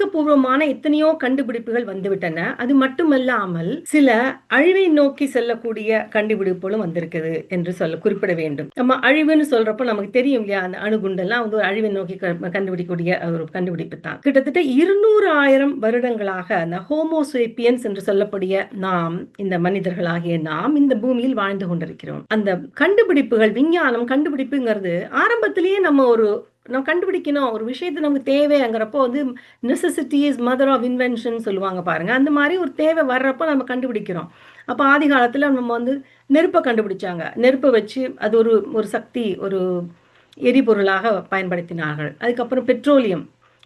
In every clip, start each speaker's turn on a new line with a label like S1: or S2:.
S1: ஆக்கப்பூர்வமான எத்தனையோ கண்டுபிடிப்புகள் வந்துவிட்டன. அது மட்டுமல்லாமல் சில அழிவை நோக்கி செல்லக்கூடிய கண்டுபிடிப்புகளும் வந்திருக்குது என்று குறிப்பிட வேண்டும். நம்ம அழிவுன்னு சொல்றப்போ நமக்கு தெரியும் இல்லையா, அந்த அணுகுண்டெல்லாம் வந்து ஒரு அழிவை நோக்கி கண்டுபிடிக்கக்கூடிய ஒரு கண்டுபிடிப்பு தான். கிட்டத்தட்ட 200,000 வருடங்களாக அந்த ஹோமோசேப்பியன்ஸ் என்று சொல்லக்கூடிய நாம், இந்த மனிதர்களாகிய நாம் இந்த பூமியில் வாழ்ந்து கொண்டிருக்கிறோம். அந்த கண்டுபிடிப்புகள், விஞ்ஞானம் கண்டுபிடிப்புங்கிறது ஆரம்பத்திலேயே நம்ம கண்டுபிடிக்கணும், ஒரு விஷயத்தை நமக்கு தேவைங்கிறப்போ வந்து necessity is mother of invention சொல்லுவாங்க பாருங்க. அந்த மாதிரி ஒரு தேவை வர்றப்போ நம்ம கண்டுபிடிக்கிறோம். அப்போ ஆதி காலத்தில் நம்ம வந்து நெருப்பை கண்டுபிடிச்சாங்க. நெருப்பை வச்சு அது ஒரு ஒரு சக்தி, ஒரு எரிபொருளாக பயன்படுத்தினார்கள். அதுக்கப்புறம்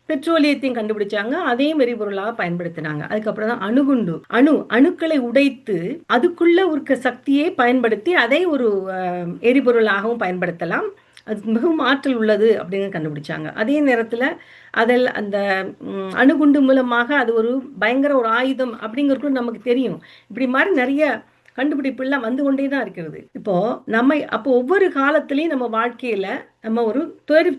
S1: பெட்ரோலியத்தையும் கண்டுபிடிச்சாங்க, அதையும் எரிபொருளாக பயன்படுத்தினாங்க. அதுக்கப்புறம் தான் அணுகுண்டு, அணுக்களை உடைத்து அதுக்குள்ள இருக்க சக்தியை பயன்படுத்தி அதை ஒரு எரிபொருளாகவும் பயன்படுத்தலாம், அது மிகவும் ஆற்றல் உள்ளது அப்படின்னு கண்டுபிடிச்சாங்க. அதே நேரத்தில் அதில் அந்த அணுகுண்டு மூலமாக அது ஒரு பயங்கர ஒரு ஆயுதம் அப்படிங்கிறது நமக்கு தெரியும். இப்படி மாதிரி நிறைய கண்டுபிடிப்புலாம் வந்து கொண்டே தான் இருக்கிறது. அப்போ ஒவ்வொரு காலத்திலையும் நம்ம வாழ்க்கையில நம்ம ஒரு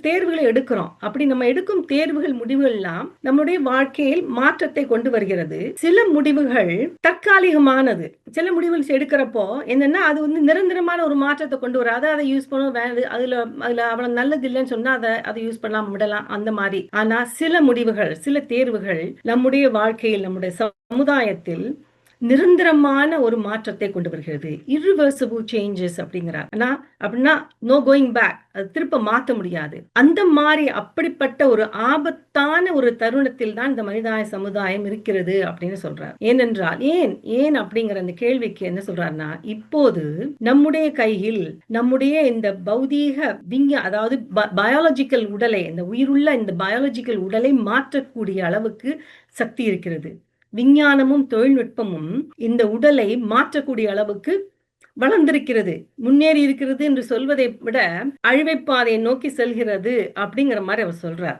S1: தேர்வுகளை எடுக்கிறோம். அப்படி நம்ம எடுக்கும் தேர்வுகள், முடிவுகள்லாம் நம்முடைய வாழ்க்கையில் மாற்றத்தை கொண்டு வருகிறது. சில முடிவுகள் தற்காலிகமானது. சில முடிவுகள் எடுக்கிறப்போ என்னன்னா அது வந்து நிரந்தரமான ஒரு மாற்றத்தை கொண்டு வராது. அதை யூஸ் பண்ண அதுல அவ்வளவு நல்லது இல்லைன்னு சொன்னா அதை யூஸ் பண்ணலாம், விடலாம், அந்த மாதிரி. ஆனா சில முடிவுகள், சில தேர்வுகள் நம்முடைய வாழ்க்கையில், நம்முடைய சமுதாயத்தில் நிரந்தரமான ஒரு மாற்றத்தை கொண்டு வருகிறது. irreversible changes அப்படிங்கிறார். அப்படின்னா நோ கோயிங் பேக், அது திருப்ப மாற்ற முடியாது. அந்த மாதிரி அப்படிப்பட்ட ஒரு ஆபத்தான ஒரு தருணத்தில் தான் இந்த மனிதாய சமுதாயம் இருக்கிறது அப்படின்னு சொல்றார். ஏனென்றால் ஏன் அப்படிங்கிற அந்த கேள்விக்கு என்ன சொல்றாருன்னா, இப்போது நம்முடைய கையில் நம்முடைய இந்த பௌதீக அதாவது பயாலஜிக்கல் உடலை, இந்த உயிருள்ள இந்த பயாலஜிக்கல் உடலை மாற்றக்கூடிய அளவுக்கு சக்தி இருக்கிறது. விஞ்ஞானமும் தொழில்நுட்பமும் இந்த உடலை மாற்றக்கூடிய அளவுக்கு வளர்ந்திருக்கிறது, முன்னேறி இருக்கிறது என்று சொல்வதை விட அழிவைப்பாதையை நோக்கி செல்கிறது அப்படிங்கிற மாதிரி அவர் சொல்றார்.